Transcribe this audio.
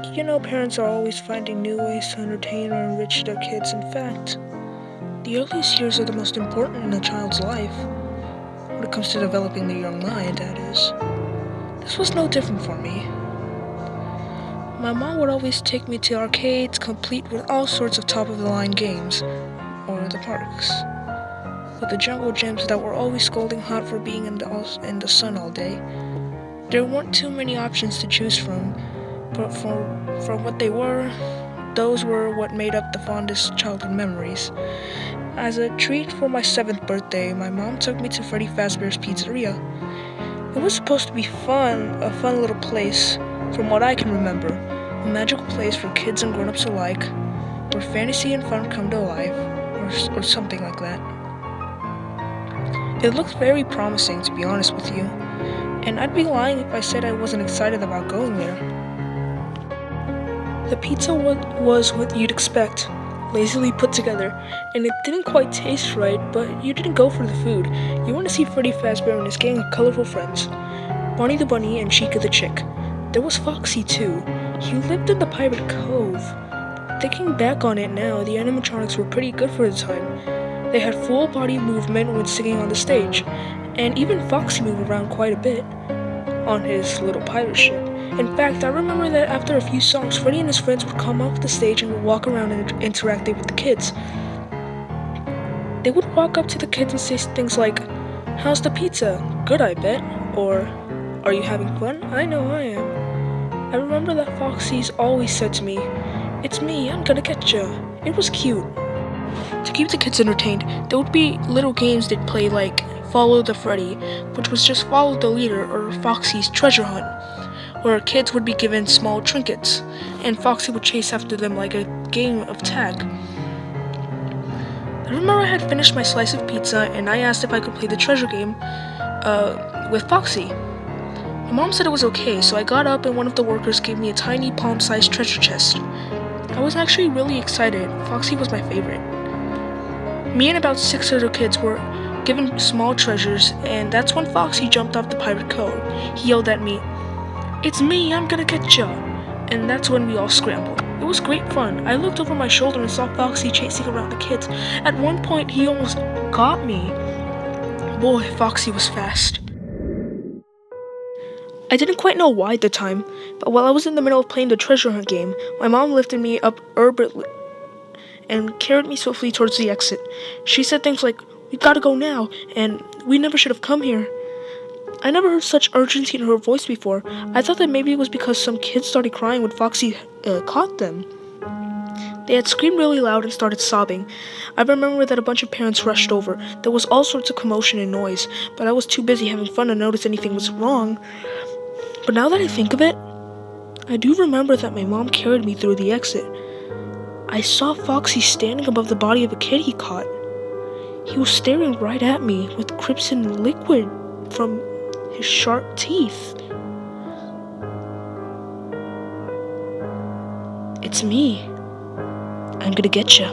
You know, parents are always finding new ways to entertain or enrich their kids. In fact, the earliest years are the most important in a child's life, when it comes to developing their young mind, that is. This was no different for me. My mom would always take me to arcades complete with all sorts of top-of-the-line games, or the parks, with the jungle gyms that were always scolding hot for being in the sun all day. There weren't too many options to choose from, but for what they were, those were what made up the fondest childhood memories. As a treat for my 7th birthday, my mom took me to Freddy Fazbear's Pizzeria. It was supposed to be a fun little place, from what I can remember, a magical place for kids and grown-ups alike, where fantasy and fun come to life, or something like that. It looked very promising, to be honest with you, and I'd be lying if I said I wasn't excited about going there. The pizza was what you'd expect, lazily put together, and it didn't quite taste right, but you didn't go for the food. You want to see Freddy Fazbear and his gang of colorful friends, Barney the Bunny and Chica the Chick. There was Foxy too. He lived in the Pirate Cove. Thinking back on it now, the animatronics were pretty good for the time. They had full body movement when singing on the stage, and even Foxy moved around quite a bit on his little pirate ship. In fact, I remember that after a few songs, Freddy and his friends would come off the stage and would walk around and interact with the kids. They would walk up to the kids and say things like, "How's the pizza? Good, I bet." Or, "Are you having fun? I know I am." I remember that Foxy's always said to me, "It's me, I'm gonna get ya." It was cute. To keep the kids entertained, there would be little games they'd play like Follow the Freddy, which was just follow the leader, or Foxy's treasure hunt, where kids would be given small trinkets, and Foxy would chase after them like a game of tag. I remember I had finished my slice of pizza, and I asked if I could play the treasure game with Foxy. My mom said it was okay, so I got up and one of the workers gave me a tiny palm-sized treasure chest. I was actually really excited. Foxy was my favorite. Me and about 6 other kids were given small treasures, and that's when Foxy jumped off the pirate cove. He yelled at me, "It's me, I'm gonna get ya!" And that's when we all scrambled. It was great fun. I looked over my shoulder and saw Foxy chasing around the kids. At one point, he almost got me. Boy, Foxy was fast. I didn't quite know why at the time, but while I was in the middle of playing the treasure hunt game, my mom lifted me up and carried me swiftly towards the exit. She said things like, "We gotta go now," and "We never should have come here." I never heard such urgency in her voice before. I thought that maybe it was because some kids started crying when Foxy caught them. They had screamed really loud and started sobbing. I remember that a bunch of parents rushed over. There was all sorts of commotion and noise, but I was too busy having fun to notice anything was wrong. But now that I think of it, I do remember that my mom carried me through the exit. I saw Foxy standing above the body of a kid he caught. He was staring right at me with crimson liquid from his sharp teeth. "It's me. I'm gonna get ya."